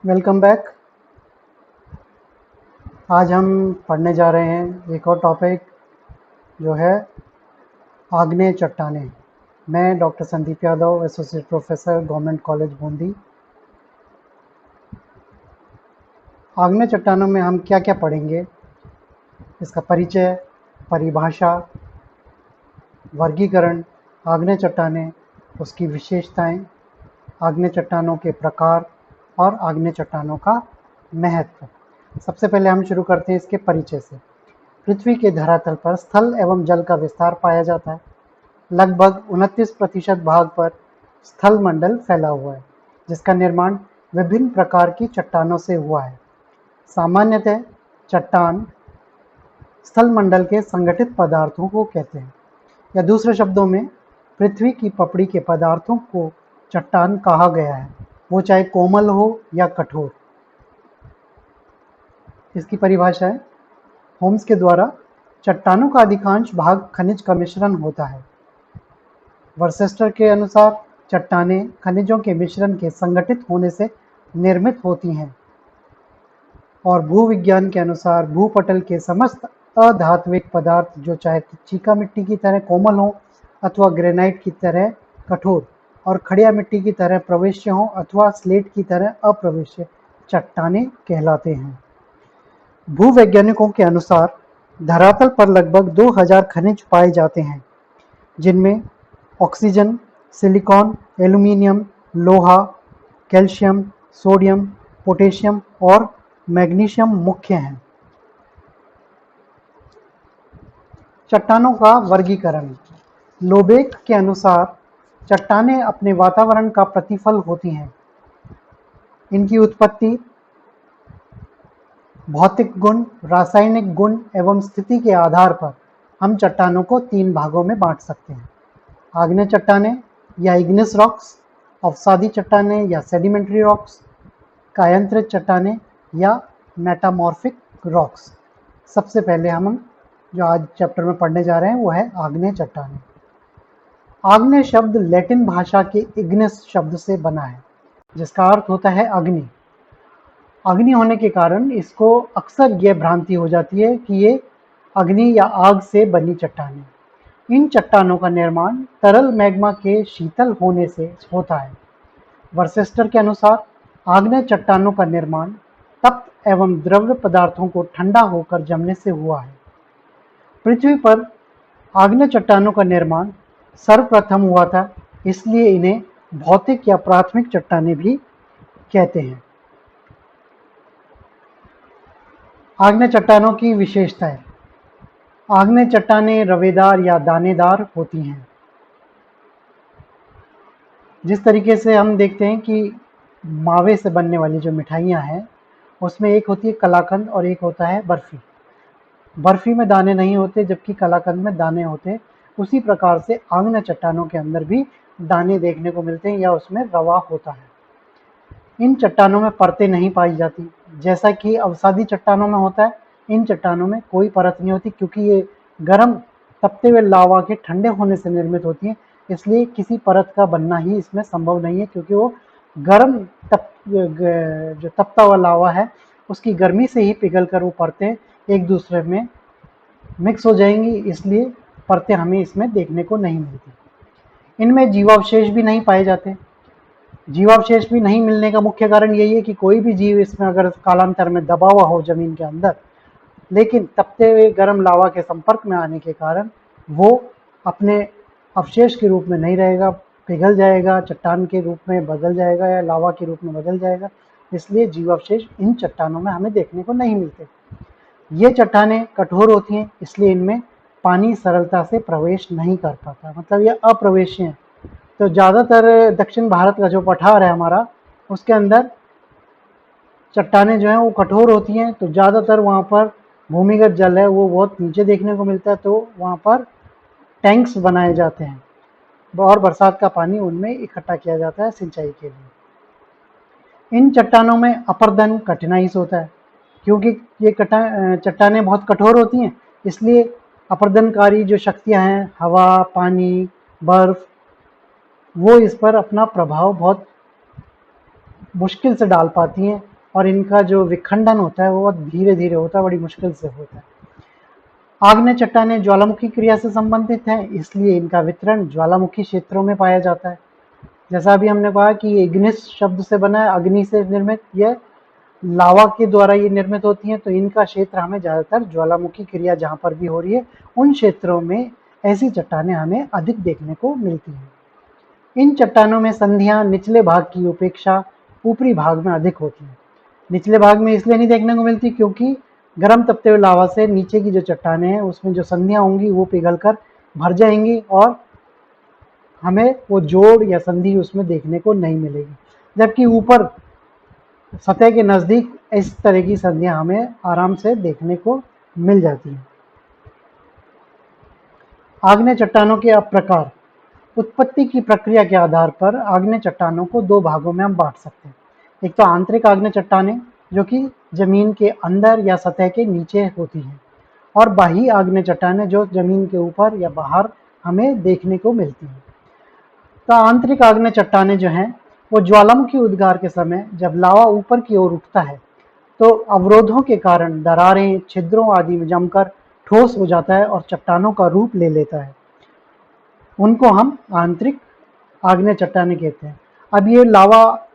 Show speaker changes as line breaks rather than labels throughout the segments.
Welcome back. आज हम पढ़ने जा रहे हैं एक और टॉपिक जो है आग्नेय चट्टानें। मैं doctor Sandeep Yadav, associate professor, government college Bundi. आग्नेय चट्टानों में हम क्या क्या पढ़ेंगे, इसका परिचय, परिभाषा, वर्गीकरण, आग्नेय चट्टानें, उसकी विशेषताएं, आग्नेय चट्टानों के प्रकार और आग्नेय चट्टानों का महत्व। सबसे पहले हम शुरू करते हैं इसके परिचय से। पृथ्वी के धरातल पर स्थल एवं जल का विस्तार पाया जाता है। लगभग 29% भाग पर स्थल मंडल फैला हुआ है, जिसका निर्माण विभिन्न प्रकार की चट्टानों से हुआ है। सामान्यतः चट्टान स्थल मंडल के संगठित पदार्थों को कहते हैं, या दूसरे शब्दों में पृथ्वी की पपड़ी के पदार्थों को चट्टान कहा गया है, वो चाहे कोमल हो या कठोर। इसकी परिभाषा है होम्स के द्वारा, चट्टानों का अधिकांश भाग खनिज का मिश्रण होता है। वर्सेस्टर के अनुसार चट्टानें खनिजों के मिश्रण के संगठित होने से निर्मित होती हैं, और भूविज्ञान के अनुसार भूपटल के समस्त अधात्विक पदार्थ, जो चाहे चीका मिट्टी की तरह कोमल हो अथवा ग्रेनाइट की तरह कठोर, और खड़िया मिट्टी की तरह प्रवेश्य हो अथवा स्लेट की तरह अप्रवेश्य, चट्टानें कहलाते हैं। भूवैज्ञानिकों के अनुसार धरातल पर लगभग 2000 खनिज पाए जाते हैं, जिनमें ऑक्सीजन, सिलिकॉन, एल्यूमीनियम, लोहा, कैल्शियम, सोडियम, पोटेशियम और मैग्नीशियम मुख्य हैं। चट्टानों का वर्गीकरण। लोबेक के अनुसार चट्टानें अपने वातावरण का प्रतिफल होती हैं। इनकी उत्पत्ति, भौतिक गुण, रासायनिक गुण एवं स्थिति के आधार पर हम चट्टानों को 3 भागों में बांट सकते हैं: आग्नेय चट्टानें या इग्निस रॉक्स, अवसादी चट्टानें या सेडिमेंट्री रॉक्स, कायांतरित चट्टानें या मेटामॉर्फिक रॉक्स। सबसे पहले हम जो आज चैप्टर में पढ़ने जा रहे हैं वो है आग्नेय चट्टानें। आग्नेय शब्द लैटिन भाषा के इग्निस शब्द से बना है, जिसका अर्थ होता है अग्नि। अग्नि होने के कारण इसको अक्सर यह भ्रांति हो जाती है कि ये अग्नि या आग से बनी चट्टानें। इन चट्टानों का निर्माण तरल मैग्मा के शीतल होने से होता है। वर्सेस्टर के अनुसार आग्नेय चट्टानों का निर्माण तप्त एवं द्रव्य पदार्थों को ठंडा होकर जमने से हुआ है। पृथ्वी पर आग्नेय चट्टानों का निर्माण सर्वप्रथम हुआ था, इसलिए इन्हें भौतिक या प्राथमिक चट्टानें भी कहते हैं। आग्नेय चट्टानों की विशेषताएं। आग्नेय चट्टानें रवेदार या दानेदार होती हैं। जिस तरीके से हम देखते हैं कि मावे से बनने वाली जो मिठाइयाँ हैं, उसमें एक होती है कलाकंद और एक होता है बर्फ़ी। बर्फ़ी में दाने नहीं होते, जबकि कलाकंद में दाने होते। उसी प्रकार से आग्नेय चट्टानों के अंदर भी दाने देखने को मिलते हैं या उसमें रवा होता है। इन चट्टानों में परतें नहीं पाई जाती, जैसा कि अवसादी चट्टानों में होता है। इन चट्टानों में कोई परत नहीं होती, क्योंकि ये गर्म तपते हुए लावा के ठंडे होने से निर्मित होती हैं, इसलिए किसी परत का बनना ही इसमें संभव नहीं है, क्योंकि वो गर्म जो तपता हुआ लावा है उसकी गर्मी से ही पिघल कर वो परतें एक दूसरे में मिक्स हो जाएंगी, इसलिए परतें हमें इसमें देखने को नहीं मिलती। इनमें जीवावशेष भी नहीं पाए जाते। जीवावशेष भी नहीं मिलने का मुख्य कारण यही है कि कोई भी जीव इसमें अगर कालांतर में दबा हुआ हो जमीन के अंदर, लेकिन तपते हुए गर्म लावा के संपर्क में आने के कारण वो अपने अवशेष के रूप में नहीं रहेगा, पिघल जाएगा, चट्टान के रूप में बदल जाएगा या लावा के रूप में बदल जाएगा। इसलिए जीवावशेष इन चट्टानों में हमें देखने को नहीं मिलते। ये चट्टानें कठोर होती हैं, इसलिए इनमें पानी सरलता से प्रवेश नहीं कर पाता, मतलब ये अप्रवेश्य हैं। तो ज़्यादातर दक्षिण भारत का जो पठार है हमारा, उसके अंदर चट्टानें जो हैं वो कठोर होती हैं, तो ज़्यादातर वहाँ पर भूमिगत जल है वो बहुत नीचे देखने को मिलता है, तो वहाँ पर टैंक्स बनाए जाते हैं और बरसात का पानी उनमें इकट्ठा किया जाता है सिंचाई के लिए। इन चट्टानों में अपर्दन कठिनाई से होता है, क्योंकि ये चट्टानें बहुत कठोर होती हैं, इसलिए अपर्दनकारी जो शक्तियाँ हैं, हवा, पानी, बर्फ, वो इस पर अपना प्रभाव बहुत मुश्किल से डाल पाती हैं, और इनका जो विखंडन होता है वो बहुत धीरे धीरे होता है, बड़ी मुश्किल से होता है। आग्नेय चट्टानें ज्वालामुखी क्रिया से संबंधित हैं, इसलिए इनका वितरण ज्वालामुखी क्षेत्रों में पाया जाता है। जैसा अभी हमने कहा कि इग्निस शब्द से बना है, अग्नि से निर्मित, यह लावा के द्वारा ये निर्मित होती हैं, तो इनका क्षेत्र हमें ज़्यादातर ज्वालामुखी क्रिया जहाँ पर भी हो रही है उन क्षेत्रों में ऐसी चट्टानें हमें अधिक देखने को मिलती हैं। इन चट्टानों में संधियाँ निचले भाग की उपेक्षा ऊपरी भाग में अधिक होती हैं। निचले भाग में इसलिए नहीं देखने को मिलती क्योंकि गर्म तपते हुए लावा से नीचे की जो चट्टानें हैं उसमें जो संधियाँ होंगी वो पिघलकर भर जाएंगी और हमें वो जोड़ या संधि उसमें देखने को नहीं मिलेगी, जबकि ऊपर सतह के नज़दीक इस तरह की संधियाँ हमें आराम से देखने को मिल जाती हैं। आग्नेय चट्टानों के अब प्रकार। उत्पत्ति की प्रक्रिया के आधार पर आग्नेय चट्टानों को दो भागों में हम बांट सकते हैं। एक तो आंतरिक आग्नेय चट्टानें जो कि जमीन के अंदर या सतह के नीचे होती हैं, और बाह्य आग्नेय चट्टानें जो जमीन के ऊपर या बाहर हमें देखने को मिलती हैं। तो आंतरिक आग्नेय चट्टानें जो हैं वो ज्वालामुखी उद्गार के समय जब लावा ऊपर की ओर उठता है तो अवरोधों के कारण दरारें, छिद्रों आदि में जमकर ठोस हो जाता है और चट्टानों का रूप ले लेता है। उनको हम आंतरिक आग्नेय चट्टानें कहते हैं। अब ये लावा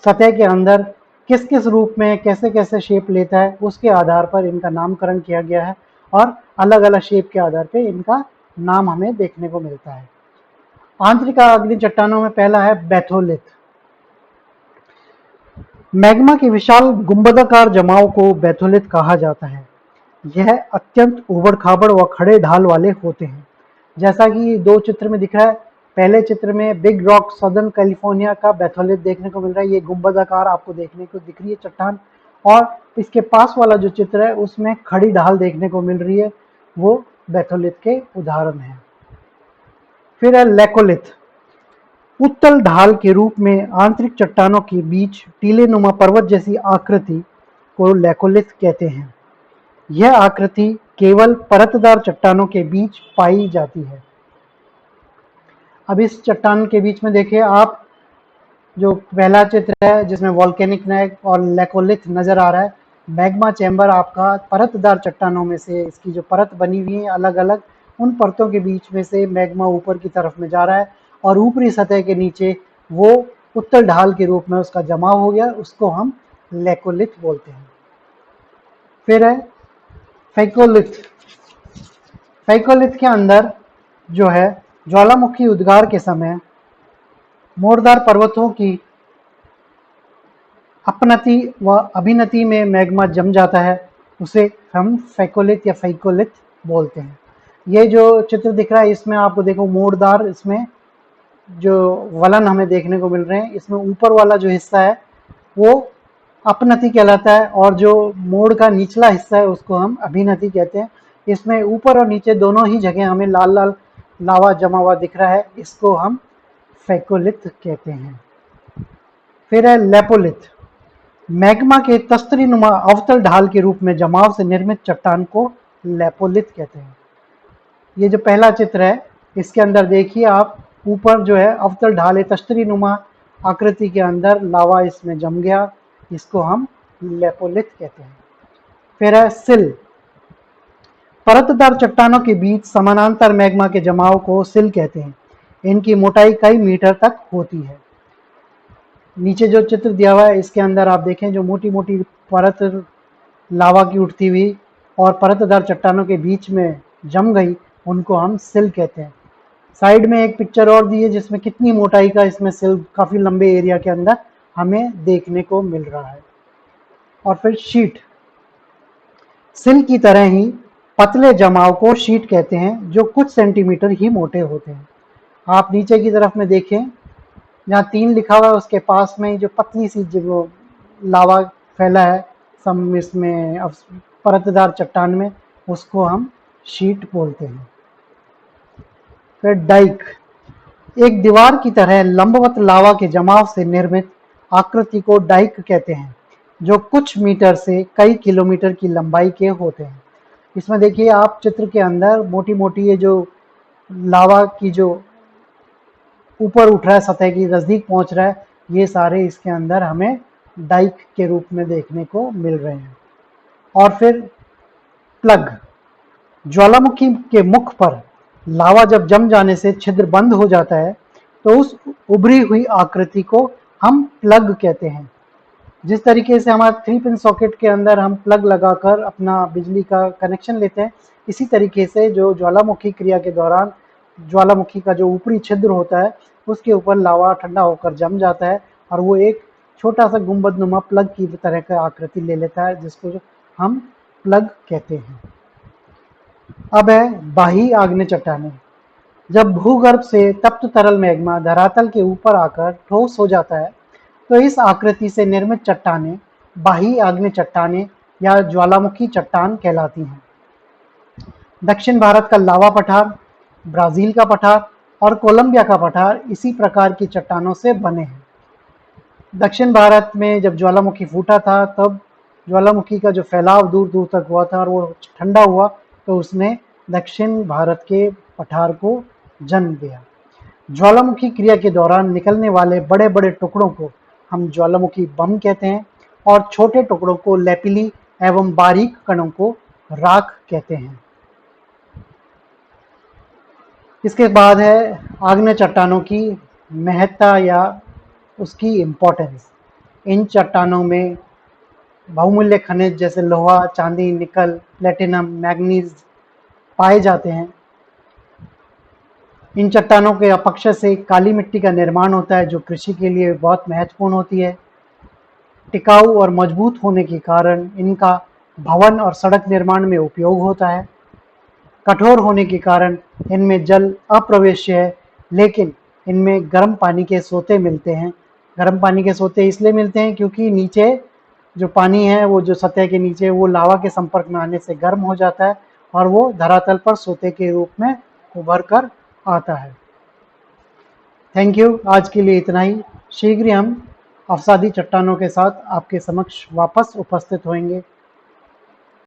सतह के अंदर किस किस रूप में कैसे कैसे शेप लेता है उसके आधार पर इनका नामकरण किया गया है और अलग अलग शेप के आधार पर इनका नाम हमें देखने को मिलता है। आंतरिक आग्नेय चट्टानों में पहला है बैथोलिथ। मैग्मा के विशाल गुंबदाकार जमाव को बैथोलिथ कहा जाता है। यह अत्यंत उबड़-खाबड़ व खड़े ढाल वाले होते हैं। जैसा कि दो चित्र में दिख रहा है, पहले चित्र में बिग रॉक सदर्न कैलिफोर्निया का बैथोलिथ देखने को मिल रहा है। ये गुंबदाकार आपको देखने को दिख रही है चट्टान, और इसके पास वाला जो चित्र है उसमें खड़ी ढाल देखने को मिल रही है, वो बैथोलिथ के उदाहरण है। फिर है लेकोलिथ। उत्तल ढाल के रूप में आंतरिक चट्टानों के बीच टीलेनुमा पर्वत जैसी आकृति को लेकोलिथ कहते हैं। यह आकृति केवल परतदार चट्टानों के बीच पाई जाती है। अब इस चट्टान के बीच में देखिए आप, जो पहला चित्र है जिसमें वॉल्केनिक नेक और लेकोलिथ नजर आ रहा है, मैग्मा चैम्बर आपका परतदार चट्टानों में से इसकी जो परत बनी हुई है अलग अलग, उन परतों के बीच में से मैग्मा ऊपर की तरफ में जा रहा है और ऊपरी सतह के नीचे वो उत्तल ढाल के रूप में उसका जमाव हो गया, उसको हम लेकोलिथ बोलते हैं। फिर है फैकोलिथ। फैकोलिथ के अंदर जो है ज्वालामुखी उद्गार के समय मोड़दार पर्वतों की अपनति व अभिनति में मैग्मा जम जाता है, उसे हम फैकोलिथ या फैकोलिथ बोलते हैं। ये जो चित्र दिख रहा है इसमें आपको देखो मोड़दार, इसमें जो वलन हमें देखने को मिल रहे हैं, इसमें ऊपर वाला जो हिस्सा है वो अपनति कहलाता है और जो मोड़ का निचला हिस्सा है उसको हम अभिनति कहते हैं। इसमें ऊपर और नीचे दोनों ही जगह हमें लाल लाल लावा जमा हुआ दिख रहा है, इसको हम फैकोलिथ कहते हैं। फिर है लेपोलिथ। मैग्मा के तस्तरीनुमा अवतल ढाल के रूप में जमाव से निर्मित चट्टान को लेपोलिथ कहते हैं। ये जो पहला चित्र है इसके अंदर देखिए आप, ऊपर जो है अवतल ढाल है, तस्तरीनुमा आकृति के अंदर लावा इसमें जम गया, इसको हम लेपोलिथ कहते हैं। फिर है सिल। परतदार चट्टानों के बीच समानांतर मैग्मा के जमाव को सिल कहते हैं। इनकी मोटाई कई मीटर तक होती है। नीचे जो चित्र दिया हुआ है इसके अंदर आप देखें, जो मोटी मोटी परत लावा की उठती हुई और परतदार चट्टानों के बीच में जम गई, उनको हम सिल कहते हैं। साइड में एक पिक्चर और दी है जिसमें कितनी मोटाई का इसमें सिल काफ़ी लंबे एरिया के अंदर हमें देखने को मिल रहा है। और फिर शीट। सिल की तरह ही पतले जमाव को शीट कहते हैं जो कुछ सेंटीमीटर ही मोटे होते हैं। आप नीचे की तरफ में देखें, जहाँ 3 लिखा हुआ है उसके पास में जो पतली सी जो लावा फैला है सम इसमें परतदार चट्टान में, उसको हम शीट बोलते हैं। फिर डाइक। एक दीवार की तरह लंबवत लावा के जमाव से निर्मित आकृति को डाइक कहते हैं, जो कुछ मीटर से कई किलोमीटर की लंबाई के होते हैं। इसमें देखिए आप चित्र के अंदर मोटी मोटी ये जो लावा की जो ऊपर उठ रहा है, सतह की नज़दीक पहुंच रहा है, ये सारे इसके अंदर हमें डाइक के रूप में देखने को मिल रहे हैं। और फिर प्लग, ज्वालामुखी के मुख पर लावा जब जम जाने से छिद्र बंद हो जाता है तो उस उभरी हुई आकृति को हम प्लग कहते हैं। जिस तरीके से हमारे 3 पिन सॉकेट के अंदर हम प्लग लगाकर अपना बिजली का कनेक्शन लेते हैं, इसी तरीके से जो ज्वालामुखी क्रिया के दौरान ज्वालामुखी का जो ऊपरी छिद्र होता है उसके ऊपर लावा ठंडा होकर जम जाता है और वो एक छोटा सा गुंबदनुमा प्लग की तरह का आकृति ले लेता है, जिसको हम प्लग कहते हैं। अब है बाह्य आग्नेय चट्टानें। जब भूगर्भ से तप्त तरल मैग्मा धरातल के ऊपर आकर ठोस हो जाता है तो इस आकृति से निर्मित चट्टानें बाह्य आग्नेय चट्टानें या ज्वालामुखी चट्टान कहलाती हैं। दक्षिण भारत का लावा पठार, ब्राजील का पठार और कोलंबिया का पठार इसी प्रकार की चट्टानों से बने हैं। दक्षिण भारत में जब ज्वालामुखी फूटा था तब ज्वालामुखी का जो फैलाव दूर दूर तक हुआ था और वो ठंडा हुआ तो उसने दक्षिण भारत के पठार को जन्म दिया। ज्वालामुखी क्रिया के दौरान निकलने वाले बड़े बड़े टुकड़ों को हम ज्वालामुखी बम कहते हैं और छोटे टुकड़ों को लैपिली एवं बारीक कणों को राख कहते हैं। इसके बाद है आग्नेय चट्टानों की महत्ता या उसकी इम्पोर्टेंस। इन चट्टानों में बहुमूल्य खनिज जैसे लोहा, चांदी, निकल, प्लेटिनम, मैग्नीज पाए जाते हैं। इन चट्टानों के अपक्षय से काली मिट्टी का निर्माण होता है जो कृषि के लिए बहुत महत्वपूर्ण होती है। टिकाऊ और मजबूत होने के कारण इनका भवन और सड़क निर्माण में उपयोग होता है। कठोर होने के कारण इनमें जल अप्रवेश्य है, लेकिन इनमें गर्म पानी के सोते मिलते हैं। गर्म पानी के सोते इसलिए मिलते हैं क्योंकि नीचे जो पानी है वो जो सतह के नीचे वो लावा के संपर्क में आने से गर्म हो जाता है और वो धरातल पर सोते के रूप में उभर कर आता है। थैंक यू, आज के लिए इतना ही। शीघ्र ही हम अवसादी चट्टानों के साथ आपके समक्ष वापस उपस्थित होंगे।